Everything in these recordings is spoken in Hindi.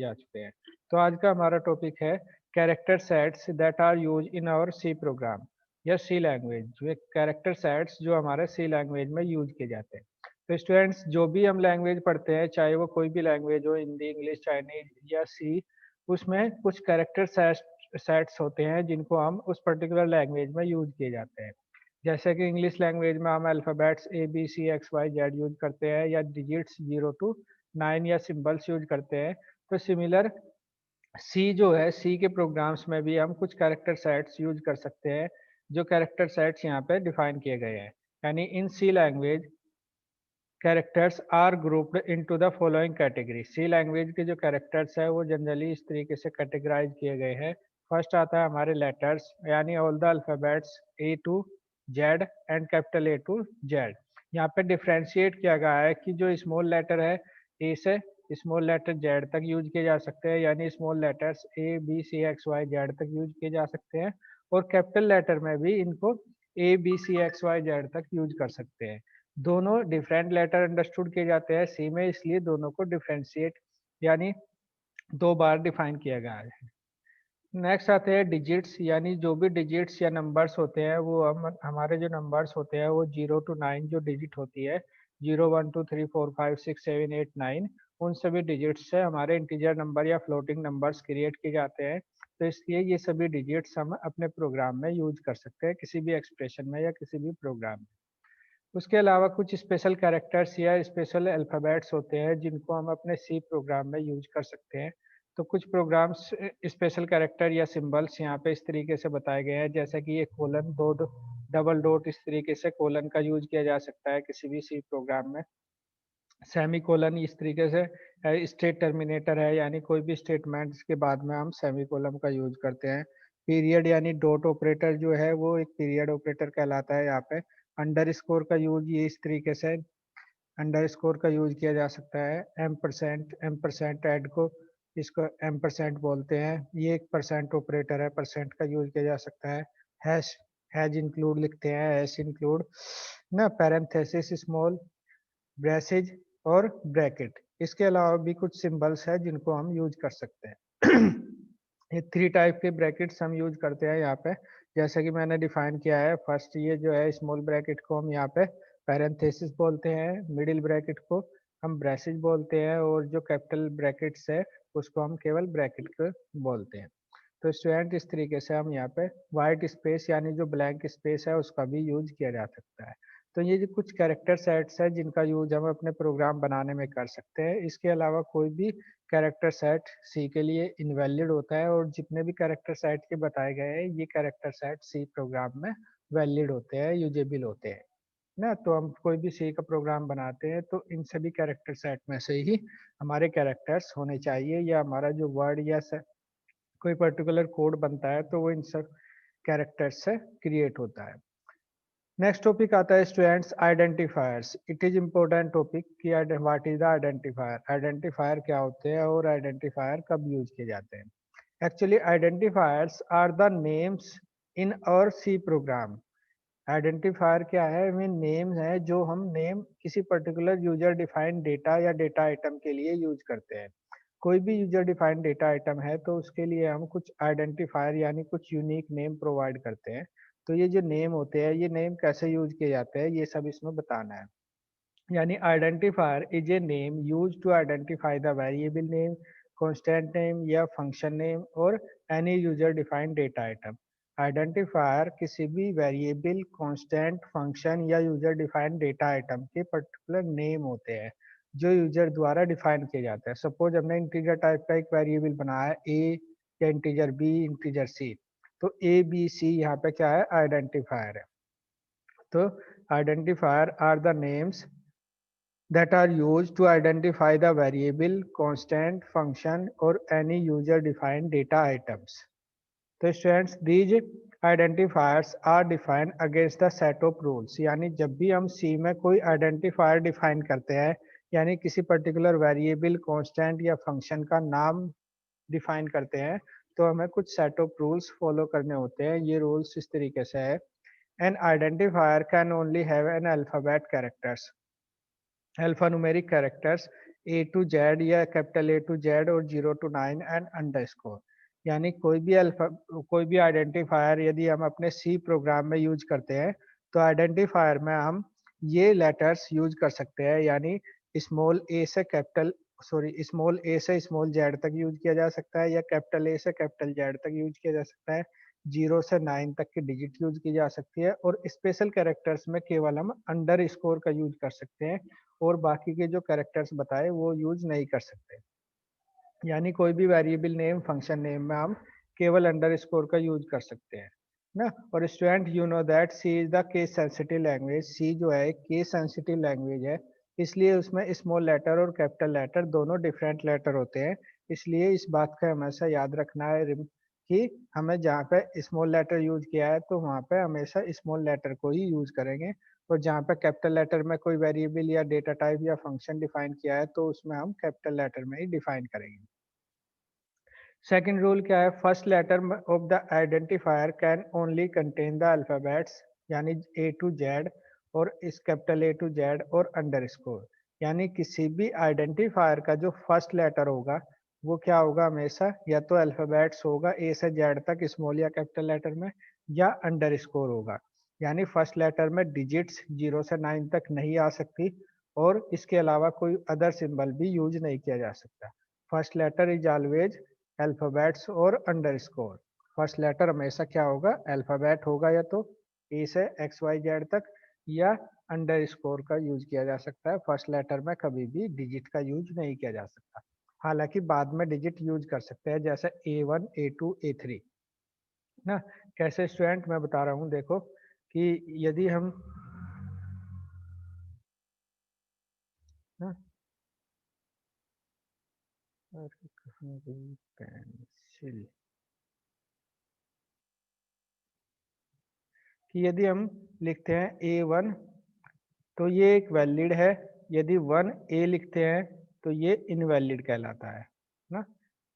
जा चुके हैं। तो आज का हमारा टॉपिक है character sets that are use in our C program या सी लैंग्वेज। जो कैरेक्टर सेट्स जो हमारे सी लैंग्वेज में यूज किए जाते हैं। तो स्टूडेंट्स, जो भी हम लैंग्वेज पढ़ते हैं, चाहे वो कोई भी लैंग्वेज हो, हिंदी, इंग्लिश, चाइनीज या सी, उसमें कुछ कैरेक्टर सेट्स होते हैं जिनको हम उस पर्टिकुलर लैंग्वेज में यूज किए जाते हैं। जैसे कि इंग्लिश लैंग्वेज में हम अल्फ़ाबेट्स ABCXYZ यूज करते हैं, या डिजिट्स 0 to 9 या सिंबल्स यूज करते हैं। तो सिमिलर सी जो है, सी के प्रोग्राम्स में भी हम कुछ कैरेक्टर सेट्स यूज कर सकते हैं। जो कैरेक्टर सेट्स यहाँ पे डिफाइन किए गए हैं, यानी in C language characters are grouped into the following category. C language के जो कैरेक्टर्स है वो जनरली इस तरीके से कैटेगराइज किए गए हैं। फर्स्ट आता है हमारे लेटर्स, यानी all the alphabets A to Z and capital A to Z। यहाँ पे डिफ्रेंशिएट किया गया है कि जो स्मॉल लेटर है, ए से स्मॉल लेटर जेड तक यूज किए जा सकते हैं, यानी स्मॉल लेटर्स ABCXYZ तक यूज किए जा सकते हैं। और कैपिटल लेटर में भी इनको ABCXYZ तक यूज कर सकते हैं। दोनों डिफरेंट लेटर अंडरस्टूड किए जाते हैं सी में, इसलिए दोनों को डिफरेंशिएट यानी दो बार डिफाइन किया गया है। नेक्स्ट आते हैं डिजिट्स, यानी जो भी डिजिट्स या नंबर्स होते हैं, वो हम हमारे जो नंबर्स होते हैं वो 0 to 9 जो डिजिट होती है, 0 1 2 3 4 5 6 7 8 9, उन सभी डिजिट्स से हमारे इंटीजर नंबर या फ्लोटिंग नंबर्स क्रिएट किए जाते हैं। तो इसलिए ये सभी डिजिट्स हम अपने प्रोग्राम में यूज कर सकते हैं, किसी भी एक्सप्रेशन में या किसी भी प्रोग्राम में। उसके अलावा कुछ स्पेशल कैरेक्टर्स या स्पेशल अल्फ़ाबेट्स होते हैं जिनको हम अपने सी प्रोग्राम में यूज कर सकते हैं। तो कुछ प्रोग्राम्स स्पेशल कैरेक्टर या सिंबल्स यहाँ पे इस तरीके से बताए गए हैं, जैसे कि ये कोलन, डबल डॉट, इस तरीके से कोलन का यूज किया जा सकता है किसी भी सी प्रोग्राम में। सेमी कोलन इस तरीके से स्टेट टर्मिनेटर है, यानी कोई भी स्टेटमेंट्स के बाद में हम सेमी कोलन का यूज करते हैं। पीरियड यानी डॉट ऑपरेटर जो है वो एक पीरियड ऑपरेटर कहलाता है यहाँ पे। अंडर स्कोर का यूज ये इस तरीके से अंडर स्कोर का यूज किया जा सकता है। एम परसेंट ऐड को इसको एम परसेंट बोलते हैं, ये एक परसेंट ऑपरेटर है, परसेंट का यूज किया जा सकता है। हैश हैज इंक्लूड लिखते हैं, हैश इंक्लूड ना, पैरेंथेसिस, स्मॉल ब्रेसेज और ब्रैकेट। इसके अलावा भी कुछ सिंबल्स है जिनको हम यूज कर सकते हैं। ये 3 टाइप के ब्रैकेट्स हम यूज करते हैं यहाँ पे, जैसे कि मैंने डिफाइन किया है। फर्स्ट ये जो है स्मॉल ब्रैकेट को हम यहाँ पे पैरेंथेसिस बोलते हैं, मिडिल ब्रैकेट को हम ब्रेसेज बोलते हैं, और जो कैपिटल ब्रैकेट्स है उसको हम केवल ब्रैकेट को बोलते हैं। तो स्टूडेंट, इस तरीके से हम यहाँ पे वाइट स्पेस यानी जो ब्लैंक स्पेस है उसका भी यूज किया जा सकता है। तो ये जो कुछ कैरेक्टर सेट्स है जिनका यूज हम अपने प्रोग्राम बनाने में कर सकते हैं। इसके अलावा कोई भी कैरेक्टर सेट सी के लिए इनवैलिड होता है, और जितने भी कैरेक्टर सेट के बताए गए हैं ये कैरेक्टर सेट सी प्रोग्राम में वैलिड होते हैं, यूजेबल होते हैं ना। तो हम कोई भी सी का प्रोग्राम बनाते हैं तो इन सभी कैरेक्टर सेट में से ही हमारे कैरेक्टर्स होने चाहिए, या हमारा जो वर्ड या कोई पर्टिकुलर कोड बनता है तो वो इन सब कैरेक्टर्स से क्रिएट होता है। नेक्स्ट टॉपिक आता है students identifiers. It is important topic कि what is the identifier, identifier क्या होते हैं और आइडेंटिफायर कब यूज किए जाते हैं। Actually identifiers are the names in our C program. Identifier क्या है, मीन नेम्स है जो हम नेम किसी पर्टिकुलर यूजर डिफाइंड डेटा या डेटा आइटम के लिए यूज करते हैं। कोई भी यूजर डिफाइंड डेटा आइटम है तो उसके लिए हम कुछ आइडेंटिफायर यानी कुछ यूनिक नेम प्रोवाइड करते हैं। तो ये जो नेम होते हैं, ये नेम कैसे यूज किए जाते हैं, ये सब इसमें बताना है। यानी identifier is a name use to identify the variable name, constant name or function name और any user defined data item. Identifier किसी भी वेरिएबल, कांस्टेंट, फंक्शन या यूजर डिफाइंड डेटा आइटम के पर्टिकुलर नेम होते हैं जो यूजर द्वारा डिफाइन किए जाते हैं। सपोज हमने इंटीजर टाइप का एक वेरिएबल बनाया ए, या इंटीजर बी, इंटीजर सी, तो ए बी सी यहाँ पे क्या है, आइडेंटिफायर है। तो identifier are the names that are used to identify the variable, constant, function or any user defined data items. तो students, these identifiers are defined against the set of rules। यानी जब भी हम सी में कोई आइडेंटिफायर डिफाइन करते हैं, यानी किसी पर्टिकुलर वेरिएबल, कांस्टेंट या फंक्शन का नाम डिफाइन करते हैं, तो हमें कुछ सेट ऑफ रूल्स फॉलो करने होते हैं। ये रूल्स इस तरीके से है। N identifier can only have an alphabet characters, alphanumeric characters A to Z या कैपिटल A to Z और 0 to 9 एंड अंडरस्कोर। यानी कोई भी आइडेंटिफायर यदि हम अपने सी प्रोग्राम में यूज करते हैं तो आइडेंटिफायर में हम ये लेटर्स यूज कर सकते हैं, यानी स्मॉल ए से स्मॉल जेड तक यूज किया जा सकता है, या कैपिटल ए से कैपिटल जेड तक यूज किया जा सकता है। 0 से 9 तक की डिजिट यूज की जा सकती है, और स्पेशल कैरेक्टर्स में केवल हम अंडर स्कोर का यूज कर सकते हैं, और बाकी के जो कैरेक्टर्स बताए वो यूज नहीं कर सकते। यानी कोई भी वेरिएबल नेम, फंक्शन नेम में हम केवल अंडर स्कोर का यूज कर सकते हैं ना। और student you know that C is the case sensitive language. C जो है केस सेंसिटिव लैंग्वेज है, इसलिए उसमें स्मॉल लेटर और कैपिटल लेटर दोनों डिफरेंट लेटर होते हैं। इसलिए इस बात का हमेशा याद रखना है कि हमें जहाँ पे स्मॉल लेटर यूज किया है तो वहाँ पे हमेशा स्मॉल लेटर को ही यूज करेंगे, और जहाँ पे कैपिटल लेटर में कोई वेरिएबल या डेटा टाइप या फंक्शन डिफाइन किया है तो उसमें हम कैपिटल लेटर में ही डिफाइन करेंगे। सेकंड रूल क्या है, first letter of the identifier can only contain the alphabets, यानी A to Z और इस कैपिटल A to Z और अंडरस्कोर। यानी किसी भी आइडेंटिफायर का जो फर्स्ट लेटर होगा वो क्या होगा, हमेशा या तो अल्फाबेट्स होगा A से Z तक स्मॉल या कैपिटल लेटर में, या अंडरस्कोर होगा। यानी फर्स्ट लेटर में डिजिट्स 0 से 9 तक नहीं आ सकती, और इसके अलावा कोई अदर सिंबल भी यूज नहीं किया जा सकता। First letter is always alphabets और अंडरस्कोर। फर्स्ट लेटर हमेशा क्या होगा, अल्फाबेट होगा, या तो ए से XYZ तक, या अंडरस्कोर का यूज किया जा सकता है। फर्स्ट लेटर में कभी भी डिजिट का यूज नहीं किया जा सकता। हालांकि बाद में डिजिट यूज कर सकते हैं, जैसे A1 A2 A3 ना। कैसे स्टूडेंट मैं बता रहा हूँ, देखो कि यदि हम ना पेंसिल, कि यदि हम लिखते हैं A1 तो ये एक वैलिड है, यदि 1A लिखते हैं तो ये इनवैलिड कहलाता है ना।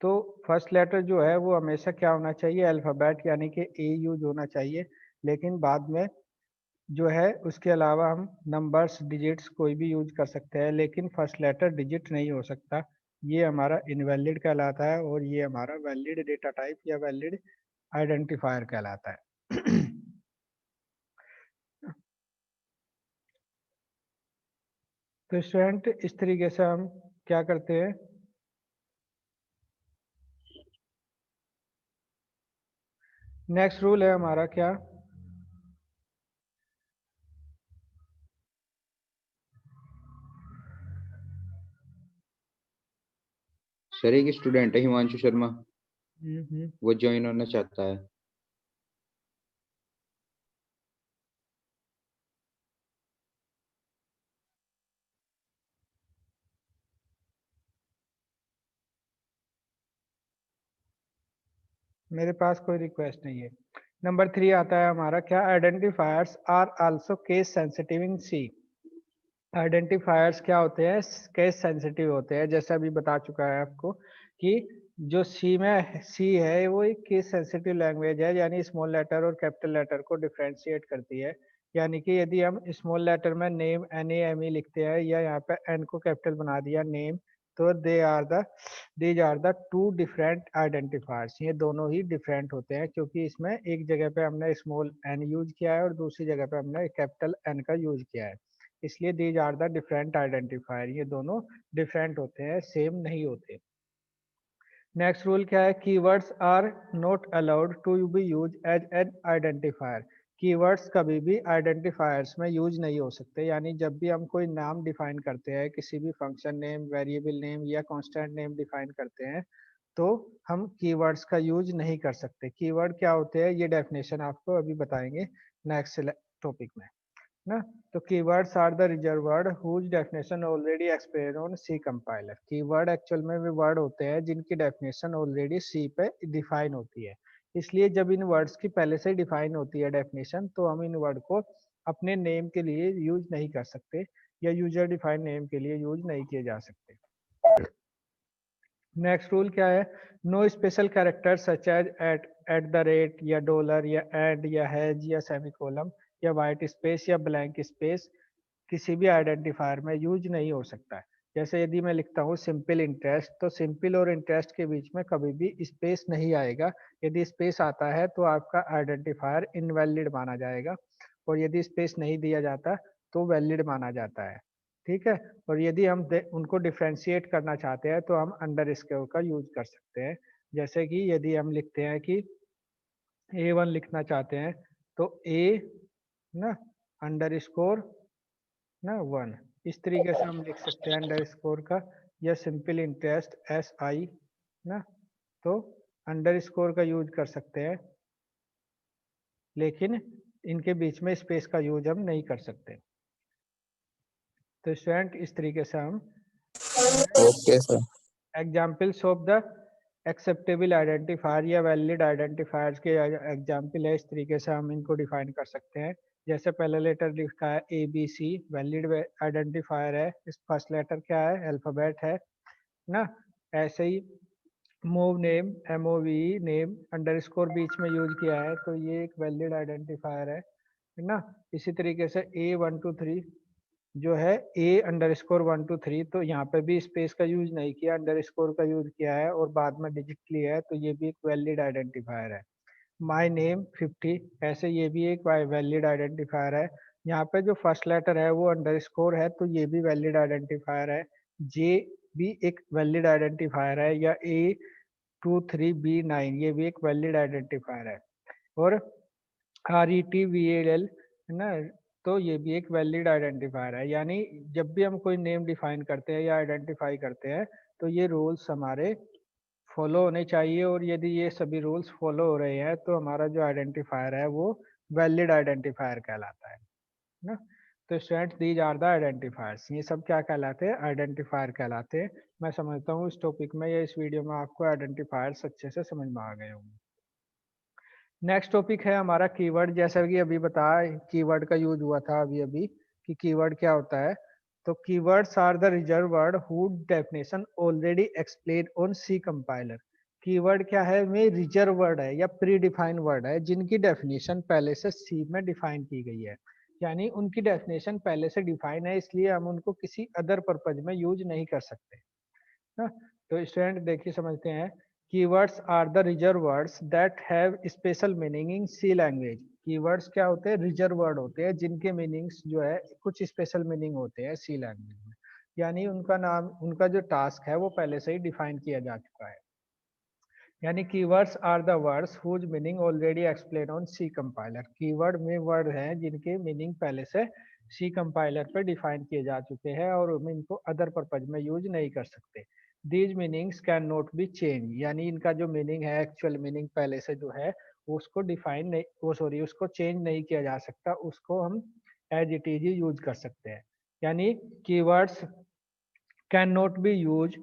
तो फर्स्ट लेटर जो है वो हमेशा क्या होना चाहिए, अल्फाबेट यानी कि A यूज होना चाहिए। लेकिन बाद में जो है उसके अलावा हम नंबर्स, डिजिट्स कोई भी यूज कर सकते हैं, लेकिन फर्स्ट लेटर डिजिट नहीं हो सकता। ये हमारा इनवैलिड कहलाता है, और ये हमारा वैलिड डेटा टाइप या वैलिड आइडेंटिफायर कहलाता है। तो स्टूडेंट इस तरीके से हम क्या करते हैं, नेक्स्ट रूल है हमारा क्या, सर एक स्टूडेंट है हिमांशु शर्मा, हम्म। वो ज्वाइन होना चाहता है। मेरे पास कोई रिक्वेस्ट नहीं है। नंबर 3 आता है हमारा क्या, identifiers are also case sensitive in C. Identifiers क्या होते हैं, केस सेंसिटिव होते हैं। जैसे अभी बता चुका है आपको कि जो सी में सी है वो एक केस सेंसिटिव लैंग्वेज है, यानी स्मॉल लेटर और कैपिटल लेटर को डिफरेंशिएट करती है। यानी कि यदि हम स्मॉल लेटर में नेम NAME लिखते हैं, या यहाँ पे एन को कैपिटल बना दिया नेम, तो these are the two different identifiers. ये दोनों ही डिफरेंट होते हैं, क्योंकि इसमें एक जगह पे हमने स्मॉल n यूज किया है और दूसरी जगह पे हमने कैपिटल N का यूज किया है। इसलिए these are the different identifier. ये दोनों डिफरेंट होते हैं, सेम नहीं होते। नेक्स्ट रूल क्या है, keywords are not allowed to be use as an identifier. Keywords कभी भी आइडेंटिफायर्स में यूज नहीं हो सकते। यानी जब भी हम कोई नाम डिफाइन करते हैं, किसी भी फंक्शन नेम, वेरिएबल नेम या कांस्टेंट नेम डिफाइन करते हैं, तो हम कीवर्ड्स का यूज नहीं कर सकते। कीवर्ड क्या होते हैं, ये डेफिनेशन आपको अभी बताएंगे नेक्स्ट टॉपिक में ना। तो keywords are the reserve word whose definition already explain on C compiler. Keyword actual में वे वर्ड होते हैं जिनकी डेफिनेशन ऑलरेडी सी पे डिफाइन होती है। इसलिए जब इन वर्ड्स की पहले से डिफाइन होती है डेफिनेशन, तो हम इन वर्ड को अपने नेम के लिए यूज नहीं कर सकते, या यूजर डिफाइंड नेम के लिए यूज नहीं किए जा सकते। नेक्स्ट रूल क्या है, no special character such as at the rate या डॉलर या एंड या हैज या सेमीकोलम या वाइट स्पेस या ब्लैंक स्पेस किसी भी आइडेंटिफायर में यूज नहीं हो सकता है। जैसे यदि मैं लिखता हूँ सिंपल इंटरेस्ट, तो सिंपल और इंटरेस्ट के बीच में कभी भी स्पेस नहीं आएगा। यदि स्पेस आता है तो आपका आइडेंटिफायर इनवैलिड माना जाएगा, और यदि स्पेस नहीं दिया जाता तो वैलिड माना जाता है। ठीक है। और यदि हम उनको डिफ्रेंशिएट करना चाहते हैं तो हम अंडर स्कोर का यूज कर सकते हैं। जैसे कि यदि हम लिखते हैं कि A1 लिखना चाहते हैं, तो A ना अंडर स्कोर ना 1, इस तरीके से हम लिख सकते हैं अंडर स्कोर का, या सिंपल इंटरेस्ट SI ना, तो अंडर स्कोर का यूज कर सकते हैं, लेकिन इनके बीच में स्पेस का यूज हम नहीं कर सकते। तो स्टूडेंट इस तरीके से हम okay sir. Examples of the acceptable identifier या वैलिड आइडेंटिफायर्स के एग्जाम्पल है, इस तरीके से हम इनको डिफाइन कर सकते हैं। जैसे पहला लेटर लिखा है ABC, वैलिड आइडेंटिफायर है। इस फर्स्ट लेटर क्या है, अल्फाबेट है ना। ऐसे ही move name, MOVE name underscore बीच में यूज किया है, तो ये एक वैलिड आइडेंटिफायर है ना। इसी तरीके से A123 जो है A_123, तो यहाँ पे भी स्पेस का यूज नहीं किया, अंडरस्कोर का यूज किया है और बाद में डिजिट लिया है, तो ये भी एक वैलिड आइडेंटिफायर है। माय नेम 50, ऐसे ये भी एक वैलिड आइडेंटिफायर है। यहाँ पे जो फर्स्ट लेटर है वो अंडरस्कोर है, तो ये भी वैलिड आइडेंटिफायर है। जे भी एक वैलिड आइडेंटिफायर है, या A23B9 ये भी एक वैलिड आइडेंटिफायर है। और RETVAL है ना, तो ये भी एक वैलिड आइडेंटिफायर है। यानी जब भी हम कोई नेम डिफाइन करते हैं या आइडेंटिफाई करते हैं, तो ये रूल्स हमारे फॉलो होने चाहिए, और यदि ये सभी रूल्स फॉलो हो रहे हैं तो हमारा जो आइडेंटिफायर है वो वैलिड आइडेंटिफायर कहलाता है ना। तो students these are the identifiers, ये सब क्या कहलाते हैं, आइडेंटिफायर कहलाते हैं। मैं समझता हूँ इस टॉपिक में या इस वीडियो में आपको आइडेंटिफायर्स अच्छे से समझ में आ गए होंगे। नेक्स्ट टॉपिक है हमारा कीवर्ड। जैसा कि अभी बताया कीवर्ड का यूज हुआ था अभी अभी, कि कीवर्ड क्या होता है। तो keywords are the reserve word who definition already explain on C compiler. Keyword क्या है, वे रिजर्व वर्ड है या प्री डिफाइंड वर्ड है जिनकी डेफिनेशन पहले से सी में डिफाइन की गई है। यानी उनकी डेफिनेशन पहले से डिफाइन है, इसलिए हम उनको किसी अदर पर्पज में यूज नहीं कर सकते ना। तो स्टूडेंट देखिए समझते हैं, keywords are the reserved words that have special meaning in C language। keywords क्या होते हैं, रिजर्व वर्ड होते हैं जिनके मीनिंग्स जो है कुछ स्पेशल मीनिंग होते हैं सी लैंग्वेज में। यानी उनका नाम, उनका जो टास्क है वो पहले से ही डिफाइन किया जा चुका है। यानी keywords are the words whose meaning already explained on C compiler। Keyword में वर्ड हैं जिनके मीनिंग पहले से C कंपाइलर पे डिफाइन किए जा चुके हैं और हम इनको अदर पर्पज में यूज नहीं कर सकते। These meanings can not be change, यानी इनका जो मीनिंग है, एक्चुअल मीनिंग पहले से जो है उसको डिफाइन नहीं, वो सॉरी उसको चेंज नहीं किया जा सकता, उसको हम एज इट इज यूज कर सकते हैं। यानी keywords can not be use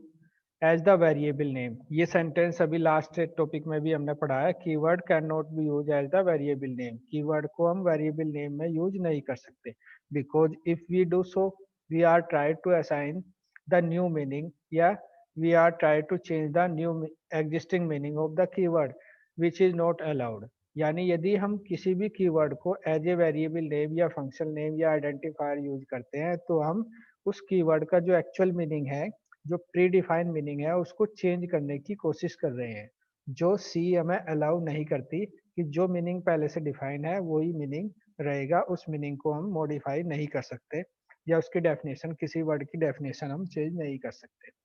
as the variable name. ये सेंटेंस अभी लास्ट टॉपिक में भी हमने पढ़ा है, keyword can not be use as the variable name. Keyword को हम वेरिएबल नेम में यूज नहीं कर सकते, because if we do so we are try to assign the new meaning, या we are try to change the new existing meaning of the keyword which is not allowed. यानी यदि हम किसी भी कीवर्ड को एज ए वेरिएबल नेम या फंक्शनल नेम या आइडेंटिफायर यूज करते हैं, तो हम उस कीवर्ड का जो एक्चुअल मीनिंग है, जो प्री डिफाइंड मीनिंग है, उसको चेंज करने की कोशिश कर रहे हैं, जो सी हमें अलाउ नहीं करती कि जो मीनिंग पहले से डिफाइन है वही मीनिंग रहेगा, उस मीनिंग को हम मॉडिफाई नहीं कर सकते, या उसकी डेफिनेशन, किसी वर्ड की डेफिनेशन हम चेंज नहीं कर सकते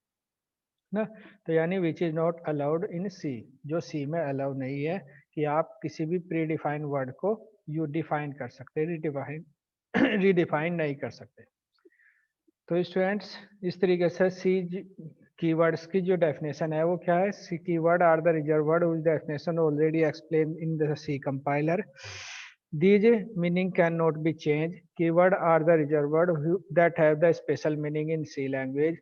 ना। तो यानी which is not allowed in C, जो सी में अलाउ नहीं है कि आप किसी भी प्री डिफाइंड वर्ड को यू डिफाइन कर सकते, रिडिफाइन रीडिफाइन नहीं कर सकते। तो स्टूडेंट्स इस तरीके से सी कीवर्ड्स की जो डेफिनेशन है वो क्या है, C keyword are the reserve word which definition already explain in the C compiler. These meaning can not be change. Keyword are the reserve word that have the special meaning in C language.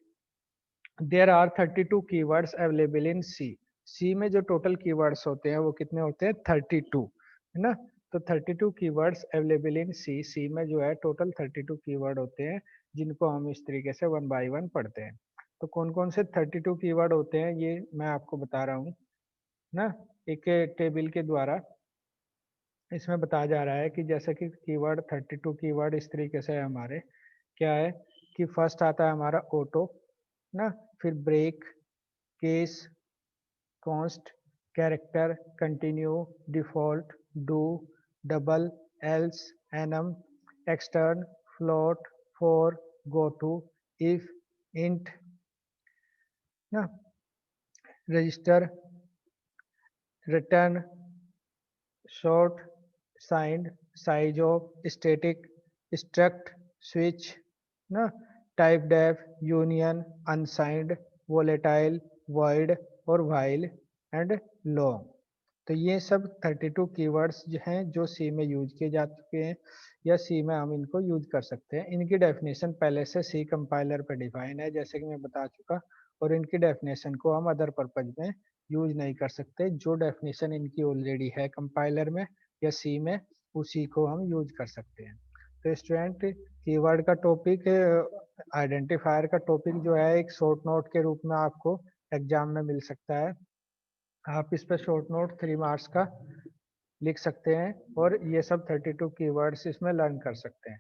There are 32 keywords available in C. C में जो टोटल कीवर्ड्स होते हैं वो कितने होते हैं, 32 है ना। तो 32 keywords available in C, C में जो है टोटल 32 कीवर्ड होते हैं, जिनको हम इस तरीके से वन बाय वन पढ़ते हैं। तो कौन कौन से 32 कीवर्ड होते हैं ये मैं आपको बता रहा हूँ ना, एक टेबल के द्वारा। इसमें बताया जा रहा है कि जैसे कि कीवर्ड 32 कीवर्ड इस तरीके से है हमारे, क्या है कि फर्स्ट आता है हमारा ऑटो, ना, फिर break, case, const, character, continue, default, do, double, else, enum, extern, float, for, go to, if, int, ना, register, return, short, signed, size of, static, struct, switch, ना, type def, union, unsigned, volatile, void और वाइल एंड लॉन्ग। तो ये सब 32 कीवर्ड्स जो हैं जो सी में यूज किए जा चुके हैं या सी में हम इनको यूज कर सकते हैं। इनकी डेफिनेशन पहले से सी कंपाइलर पे डिफाइन है जैसे कि मैं बता चुका, और इनकी डेफिनेशन को हम अदर पर्पज में यूज नहीं कर सकते। जो डेफिनेशन इनकी ऑलरेडी है कंपाइलर में या सी में, उसी को हम यूज कर सकते हैं। तो स्टूडेंट, कीवर्ड का टॉपिक, आइडेंटिफायर का टॉपिक जो है एक शॉर्ट नोट के रूप में आपको एग्जाम में मिल सकता है। आप इस पर शॉर्ट नोट 3 मार्क्स का लिख सकते हैं और ये सब 32 कीवर्ड्स इसमें लर्न कर सकते हैं।